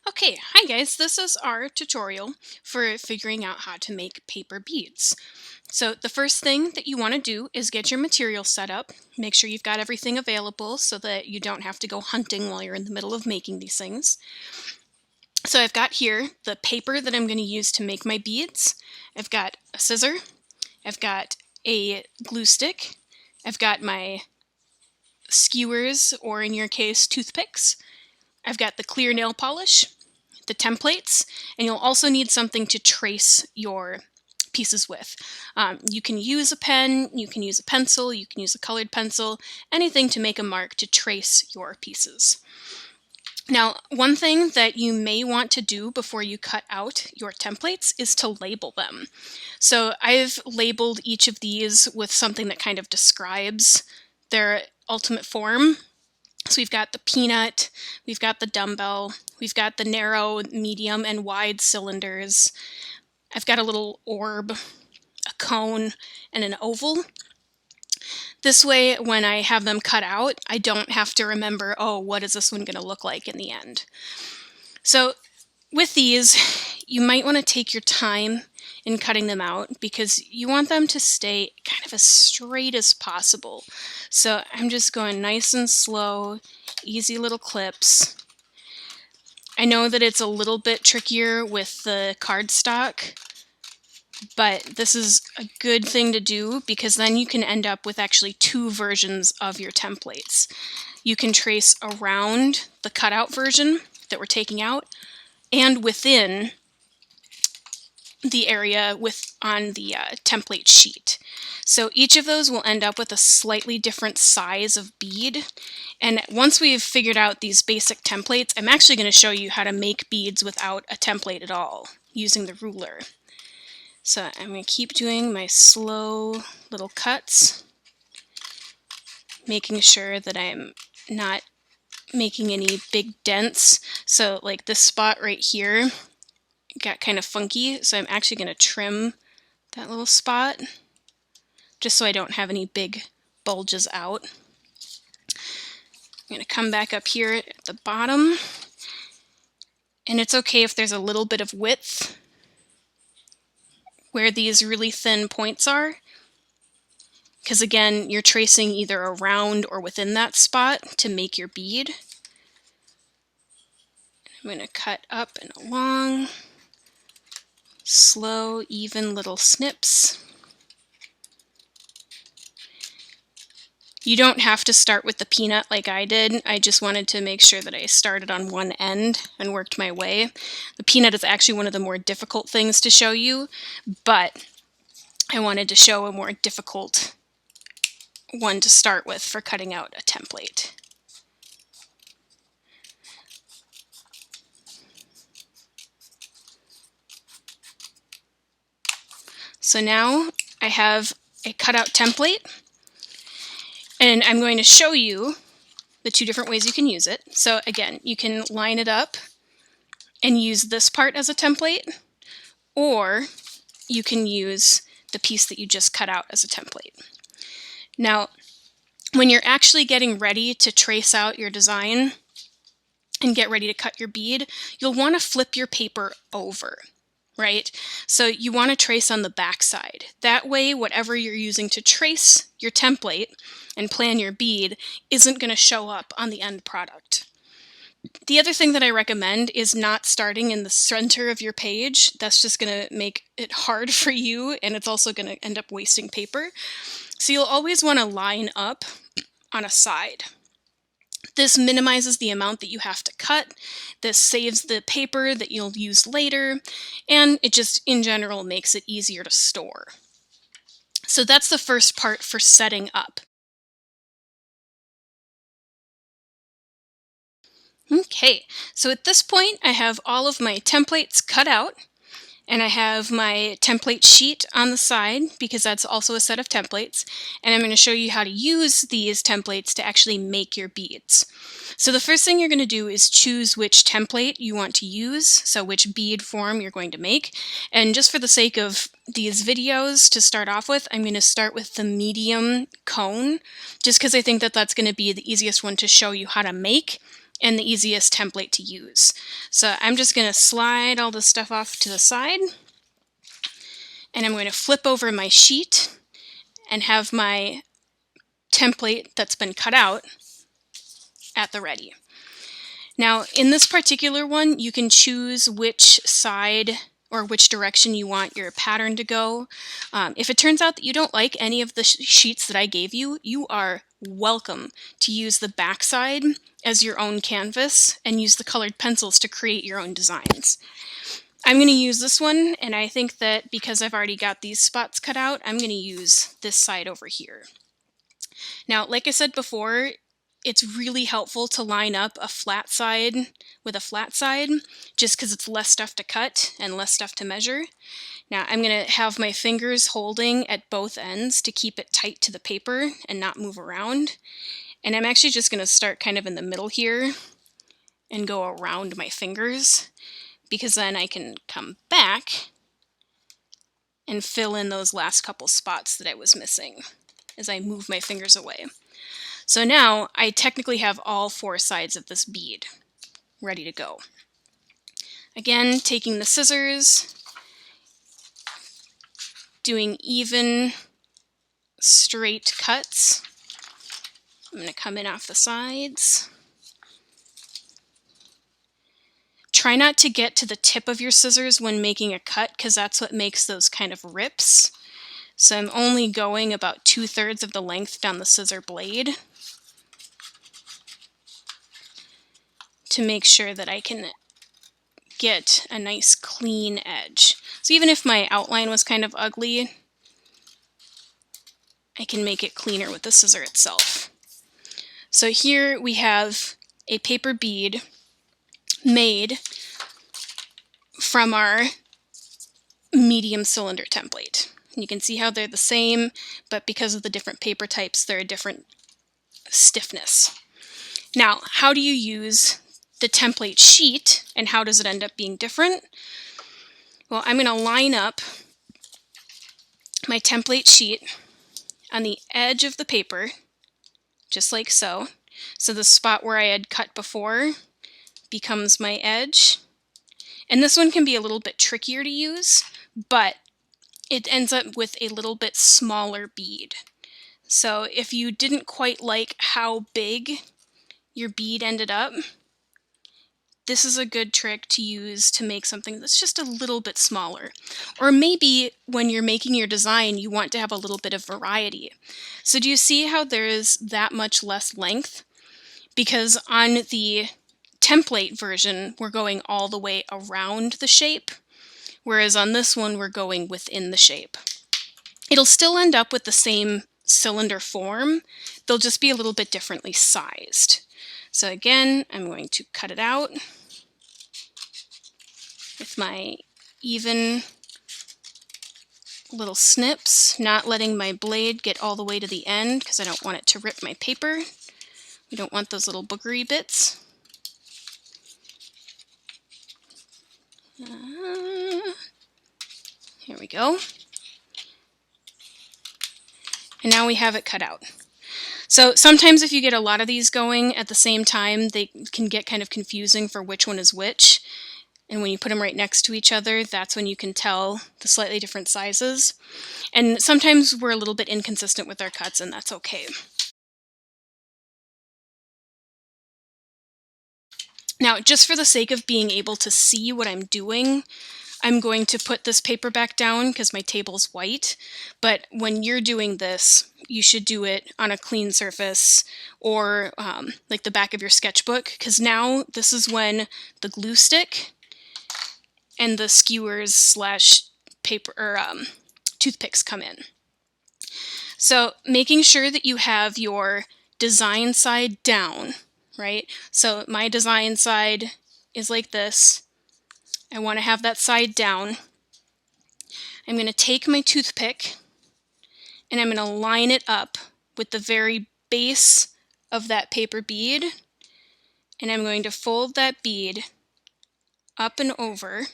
Okay, hi guys, this is our tutorial for figuring out how to make paper beads. So the first thing that you want to do is get your material set up. Make sure you've got everything available so that you don't have to go hunting while you're in the middle of making these things. So I've got here the paper that I'm going to use to make my beads. I've got a scissor, I've got a glue stick, I've got my skewers, or in your case, toothpicks. I've got the clear nail polish, the templates, and you'll also need something to trace your pieces with. You can use a pen, you can use a pencil, you can use a colored pencil, anything to make a mark to trace your pieces. Now, one thing that you may want to do before you cut out your templates is to label them. So I've labeled each of these with something that kind of describes their ultimate form. So we've got the peanut, we've got the dumbbell, we've got the narrow, medium, and wide cylinders. I've got a little orb, a cone, and an oval. This way, when I have them cut out, I don't have to remember, oh, what is this one going to look like in the end? So with these, you might want to take your time in cutting them out because you want them to stay kind of as straight as possible. So I'm just going nice and slow, easy little clips. I know that it's a little bit trickier with the cardstock, but this is a good thing to do because then you can end up with actually two versions of your templates. You can trace around the cutout version that we're taking out and within the area on the template sheet. So each of those will end up with a slightly different size of bead. And once we've figured out these basic templates, I'm actually going to show you how to make beads without a template at all using the ruler. So I'm going to keep doing my slow little cuts, making sure that I'm not making any big dents. So like this spot right here got kind of funky, so I'm actually going to trim that little spot just so I don't have any big bulges out. I'm going to come back up here at the bottom, and it's okay if there's a little bit of width where these really thin points are, because again, you're tracing either around or within that spot to make your bead. I'm going to cut up and along, slow, even little snips. You don't have to start with the peanut like I did. I just wanted to make sure that I started on one end and worked my way. The peanut is actually one of the more difficult things to show you, but I wanted to show a more difficult one to start with for cutting out a template. So now I have a cutout template, and I'm going to show you the two different ways you can use it. So again, you can line it up and use this part as a template, or you can use the piece that you just cut out as a template. Now, when you're actually getting ready to trace out your design and get ready to cut your bead, you'll want to flip your paper over, right? So you want to trace on the back side. That way, whatever you're using to trace your template and plan your bead isn't going to show up on the end product. The other thing that I recommend is not starting in the center of your page. That's just going to make it hard for you, and it's also going to end up wasting paper. So you'll always want to line up on a side. This minimizes the amount that you have to cut. This saves the paper that you'll use later, and it just, in general, makes it easier to store. So that's the first part for setting up. Okay, so at this point, I have all of my templates cut out, and I have my template sheet on the side because that's also a set of templates, and I'm going to show you how to use these templates to actually make your beads. So the first thing you're going to do is choose which template you want to use, so which bead form you're going to make. And just for the sake of these videos to start off with, I'm going to start with the medium cone, just because I think that that's going to be the easiest one to show you how to make and the easiest template to use. So I'm just going to slide all this stuff off to the side, and I'm going to flip over my sheet and have my template that's been cut out at the ready. Now, in this particular one, you can choose which side or which direction you want your pattern to go. If it turns out that you don't like any of the sheets that I gave you, you are welcome to use the back side as your own canvas and use the colored pencils to create your own designs. I'm going to use this one, and I think that because I've already got these spots cut out, I'm going to use this side over here. Now, like I said before, it's really helpful to line up a flat side with a flat side, just because it's less stuff to cut and less stuff to measure. Now I'm going to have my fingers holding at both ends to keep it tight to the paper and not move around. And I'm actually just going to start kind of in the middle here and go around my fingers, because then I can come back and fill in those last couple spots that I was missing as I move my fingers away. So now I technically have all 4 sides of this bead ready to go. Again, taking the scissors, doing even, straight cuts. I'm going to come in off the sides. Try not to get to the tip of your scissors when making a cut, because that's what makes those kind of rips. So I'm only going about 2/3 of the length down the scissor blade to make sure that I can get a nice clean edge. So even if my outline was kind of ugly, I can make it cleaner with the scissor itself. So here we have a paper bead made from our medium cylinder template. You can see how they're the same, but because of the different paper types, they're a different stiffness. Now, how do you use the template sheet, and how does it end up being different? Well, I'm going to line up my template sheet on the edge of the paper, just like so. So the spot where I had cut before becomes my edge. And this one can be a little bit trickier to use, but it ends up with a little bit smaller bead. So if you didn't quite like how big your bead ended up, this is a good trick to use to make something that's just a little bit smaller. Or maybe when you're making your design, you want to have a little bit of variety. So do you see how there is that much less length? Because on the template version, we're going all the way around the shape, whereas on this one, we're going within the shape. It'll still end up with the same cylinder form, they'll just be a little bit differently sized. So again, I'm going to cut it out with my even little snips, not letting my blade get all the way to the end because I don't want it to rip my paper. We don't want those little boogery bits. Here we go. And now we have it cut out. So sometimes if you get a lot of these going at the same time, they can get kind of confusing for which one is which. And when you put them right next to each other, that's when you can tell the slightly different sizes. And sometimes we're a little bit inconsistent with our cuts, and that's okay. Now, just for the sake of being able to see what I'm doing, I'm going to put this paper back down because my table's white. But when you're doing this, you should do it on a clean surface or like the back of your sketchbook, because now this is when the glue stick and the skewers slash paper or toothpicks come in. So making sure that you have your design side down, right? So my design side is like this. I want to have that side down. I'm going to take my toothpick and I'm going to line it up with the very base of that paper bead, and I'm going to fold that bead up and over,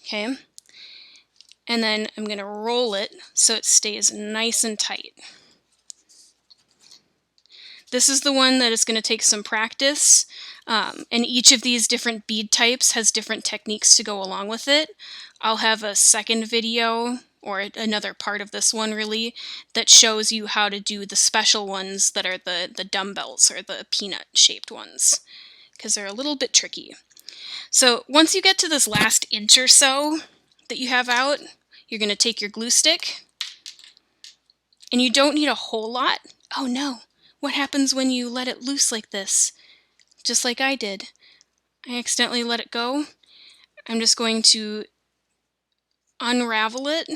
okay? And then I'm going to roll it so it stays nice and tight. This is the one that is going to take some practice, and each of these different bead types has different techniques to go along with it. I'll have a second video, or another part of this one really, that shows you how to do the special ones that are the dumbbells or the peanut shaped ones, because they're a little bit tricky. So once you get to this last inch or so that you have out, you're going to take your glue stick, and you don't need a whole lot. Oh no, what happens when you let it loose like this? Just like I did. I accidentally let it go. I'm just going to unravel it,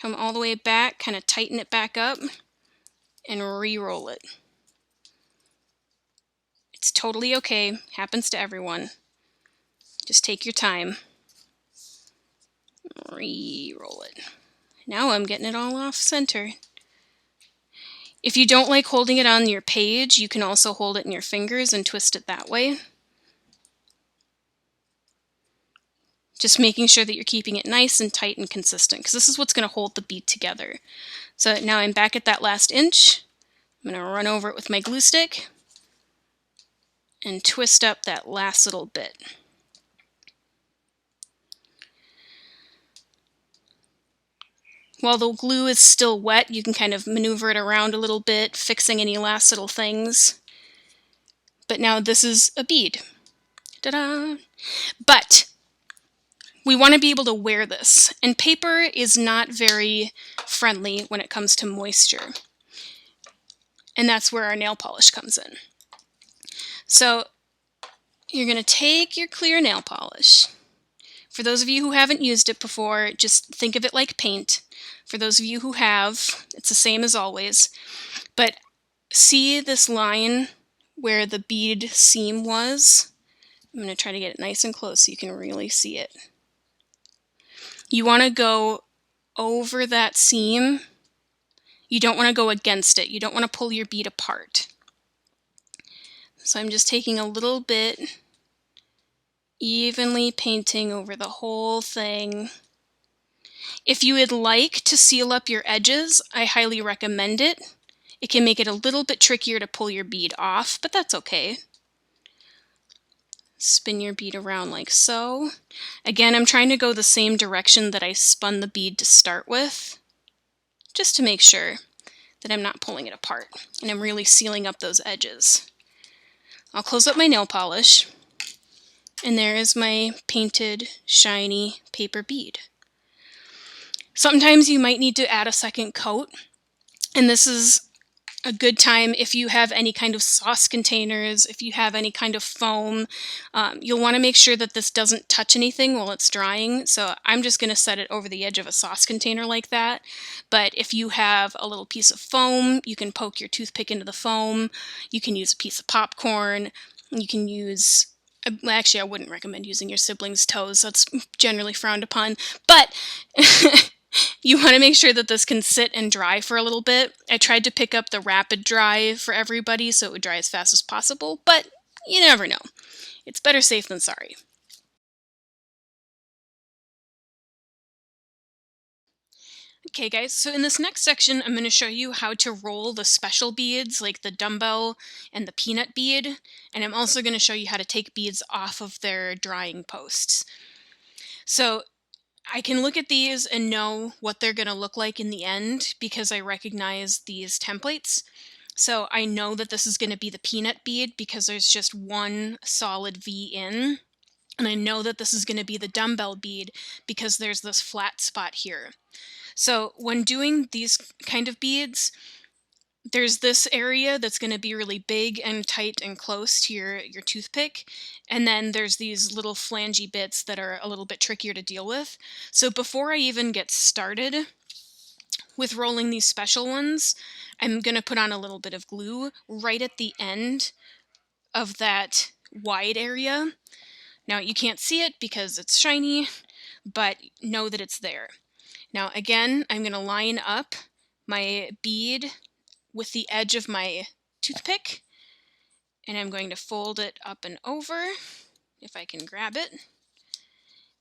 come all the way back, kind of tighten it back up, and re-roll it. It's totally okay, happens to everyone. Just take your time. Re-roll it. Now I'm getting it all off center. If you don't like holding it on your page, you can also hold it in your fingers and twist it that way. Just making sure that you're keeping it nice and tight and consistent, because this is what's going to hold the bead together. So now I'm back at that last inch. I'm going to run over it with my glue stick and twist up that last little bit. While the glue is still wet, you can kind of maneuver it around a little bit, fixing any last little things. But now this is a bead. Ta-da! But we want to be able to wear this, and paper is not very friendly when it comes to moisture. And that's where our nail polish comes in. So you're going to take your clear nail polish. For those of you who haven't used it before, just think of it like paint. For those of you who have, it's the same as always. But see this line where the bead seam was? I'm going to try to get it nice and close so you can really see it. You want to go over that seam. You don't want to go against it. You don't want to pull your bead apart. So I'm just taking a little bit, evenly painting over the whole thing. If you would like to seal up your edges, I highly recommend it. It can make it a little bit trickier to pull your bead off, but that's okay. Spin your bead around like so. Again, I'm trying to go the same direction that I spun the bead to start with, just to make sure that I'm not pulling it apart and I'm really sealing up those edges. I'll close up my nail polish, and there is my painted, shiny paper bead. Sometimes you might need to add a second coat, and this is a good time if you have any kind of sauce containers, if you have any kind of foam. You'll want to make sure that this doesn't touch anything while it's drying, so I'm just going to set it over the edge of a sauce container like that. But if you have a little piece of foam, you can poke your toothpick into the foam. You can use a piece of popcorn. You can use... Actually, I wouldn't recommend using your siblings' toes. That's generally frowned upon. But you want to make sure that this can sit and dry for a little bit. I tried to pick up the rapid dry for everybody so it would dry as fast as possible, but you never know. It's better safe than sorry. Okay guys, so in this next section, I'm going to show you how to roll the special beads like the dumbbell and the peanut bead, and I'm also going to show you how to take beads off of their drying posts. So I can look at these and know what they're going to look like in the end because I recognize these templates. So I know that this is going to be the peanut bead because there's just one solid V in. And I know that this is going to be the dumbbell bead because there's this flat spot here. So when doing these kind of beads, there's this area that's going to be really big and tight and close to your toothpick, and then there's these little flangy bits that are a little bit trickier to deal with. So before I even get started with rolling these special ones, I'm going to put on a little bit of glue right at the end of that wide area. Now you can't see it because it's shiny, but know that it's there. Now again, I'm going to line up my bead with the edge of my toothpick, and I'm going to fold it up and over, if I can grab it,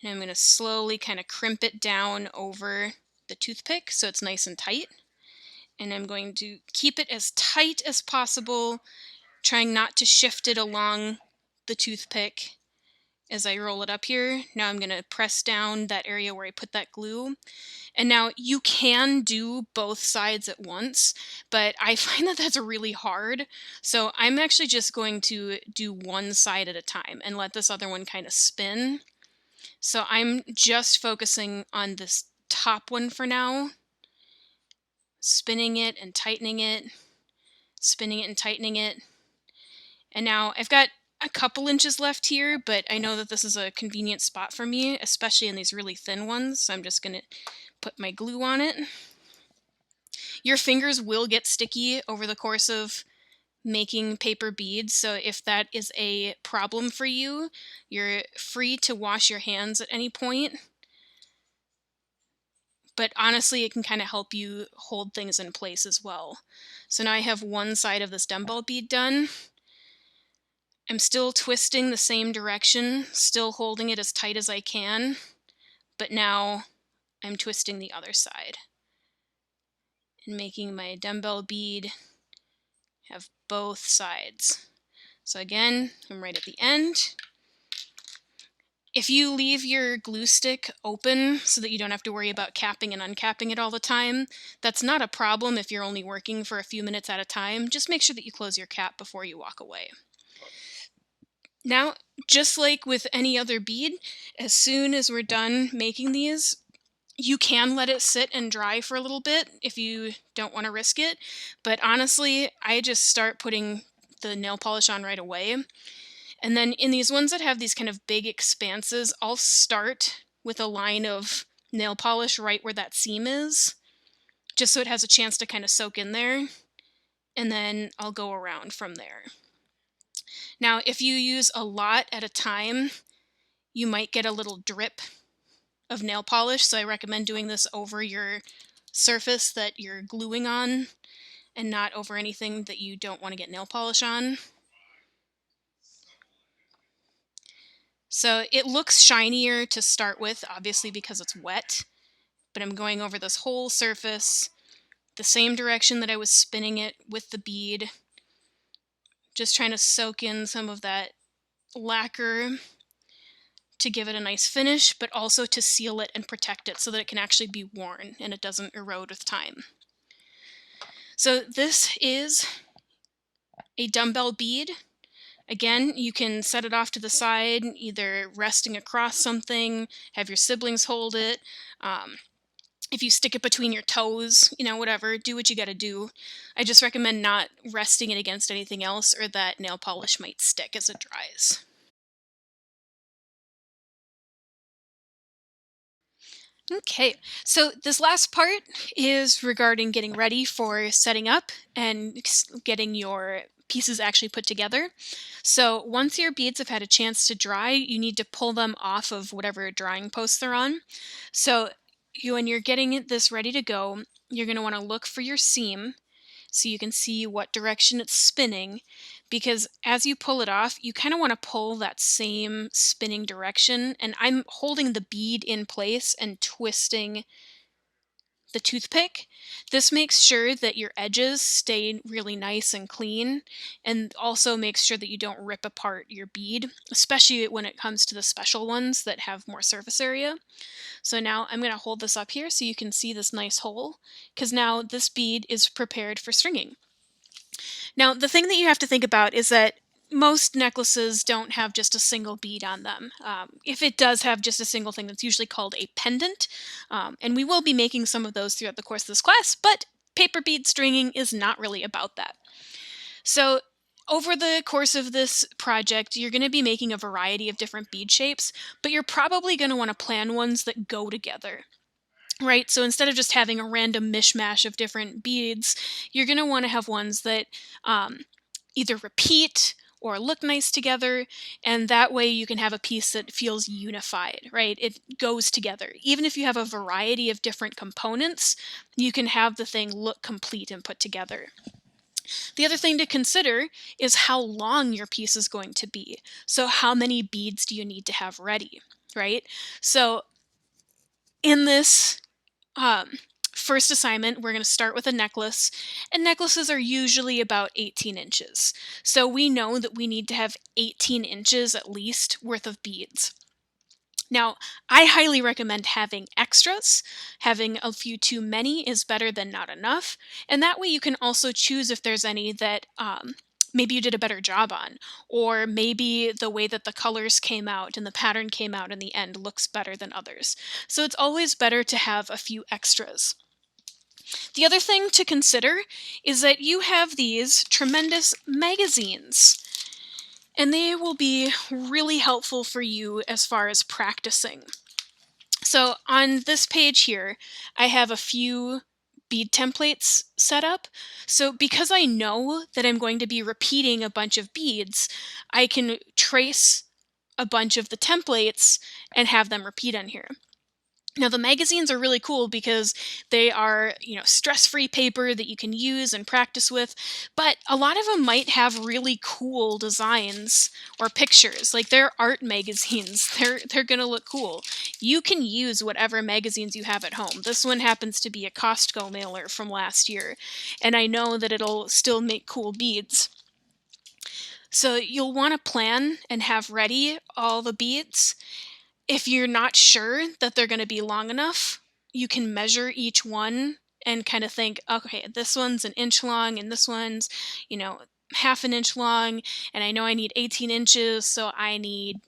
and I'm going to slowly kind of crimp it down over the toothpick so it's nice and tight, And I'm going to keep it as tight as possible, trying not to shift it along the toothpick as I roll it up here. Now I'm going to press down that area where I put that glue. And now you can do both sides at once, but I find that that's really hard. So I'm actually just going to do one side at a time and let this other one kind of spin. So I'm just focusing on this top one for now, spinning it and tightening it, spinning it and tightening it. And now I've got a couple inches left here, but I know that this is a convenient spot for me, especially in these really thin ones. So I'm just going to put my glue on it. Your fingers will get sticky over the course of making paper beads, so if that is a problem for you, you're free to wash your hands at any point. But honestly, it can kind of help you hold things in place as well. So now I have one side of this dumbbell bead done. I'm still twisting the same direction, still holding it as tight as I can, but now I'm twisting the other side and making my dumbbell bead have both sides. So again, I'm right at the end. If you leave your glue stick open so that you don't have to worry about capping and uncapping it all the time, that's not a problem if you're only working for a few minutes at a time. Just make sure that you close your cap before you walk away. Now, just like with any other bead, as soon as we're done making these, you can let it sit and dry for a little bit if you don't want to risk it. But honestly, I just start putting the nail polish on right away. And then in these ones that have these kind of big expanses, I'll start with a line of nail polish right where that seam is, just so it has a chance to kind of soak in there. And then I'll go around from there. Now, if you use a lot at a time, you might get a little drip of nail polish, so I recommend doing this over your surface that you're gluing on and not over anything that you don't want to get nail polish on. So it looks shinier to start with, obviously because it's wet, but I'm going over this whole surface, the same direction that I was spinning it with the bead, just trying to soak in some of that lacquer to give it a nice finish, but also to seal it and protect it so that it can actually be worn and it doesn't erode with time. So this is a dumbbell bead. Again, you can set it off to the side, either resting across something, have your siblings hold it. If you stick it between your toes, whatever, do what you gotta do. I just recommend not resting it against anything else or that nail polish might stick as it dries. Okay, so this last part is regarding getting ready for setting up and getting your pieces actually put together. So once your beads have had a chance to dry, you need to pull them off of whatever drying post they're on. So when you're getting this ready to go, you're going to want to look for your seam so you can see what direction it's spinning, because as you pull it off, you kind of want to pull that same spinning direction, and I'm holding the bead in place and twisting the toothpick. This makes sure that your edges stay really nice and clean, and also makes sure that you don't rip apart your bead, especially when it comes to the special ones that have more surface area. So now I'm going to hold this up here so you can see this nice hole, because now this bead is prepared for stringing. Now, the thing that you have to think about is that most necklaces don't have just a single bead on them. If it does have just a single thing, that's usually called a pendant, and we will be making some of those throughout the course of this class, but paper bead stringing is not really about that. So over the course of this project, you're going to be making a variety of different bead shapes, but you're probably going to want to plan ones that go together. Right, so instead of just having a random mishmash of different beads, you're going to want to have ones that either repeat or look nice together, and that way you can have a piece that feels unified, right? It goes together. Even if you have a variety of different components, you can have the thing look complete and put together. The other thing to consider is how long your piece is going to be. So how many beads do you need to have ready, right? So in this First assignment, we're going to start with a necklace, and necklaces are usually about 18 inches. So we know that we need to have 18 inches at least worth of beads. Now, I highly recommend having extras. Having a few too many is better than not enough, and that way you can also choose if there's any that maybe you did a better job on, or maybe the way that the colors came out and the pattern came out in the end looks better than others. So it's always better to have a few extras. The other thing to consider is that you have these tremendous magazines, and they will be really helpful for you as far as practicing. So on this page here, I have a few bead templates set up. So because I know that I'm going to be repeating a bunch of beads, I can trace a bunch of the templates and have them repeat on here. Now, the magazines are really cool because they are, stress-free paper that you can use and practice with, but a lot of them might have really cool designs or pictures. Like, they're art magazines. They're going to look cool. You can use whatever magazines you have at home. This one happens to be a Costco mailer from last year, and I know that it'll still make cool beads. So you'll want to plan and have ready all the beads. If you're not sure that they're going to be long enough, you can measure each one and kind of think, okay, this one's an inch long and this one's, half an inch long, and I know I need 18 inches, so I need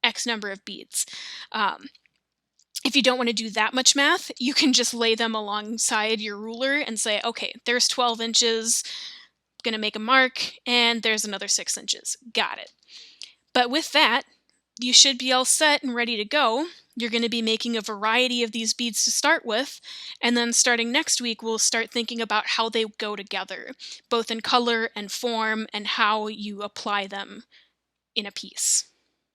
X number of beads. If you don't want to do that much math, you can just lay them alongside your ruler and say, okay, there's 12 inches, going to make a mark, and there's another 6 inches. Got it. But with that, you should be all set and ready to go. You're going to be making a variety of these beads to start with, and then starting next week, we'll start thinking about how they go together, both in color and form, and how you apply them in a piece.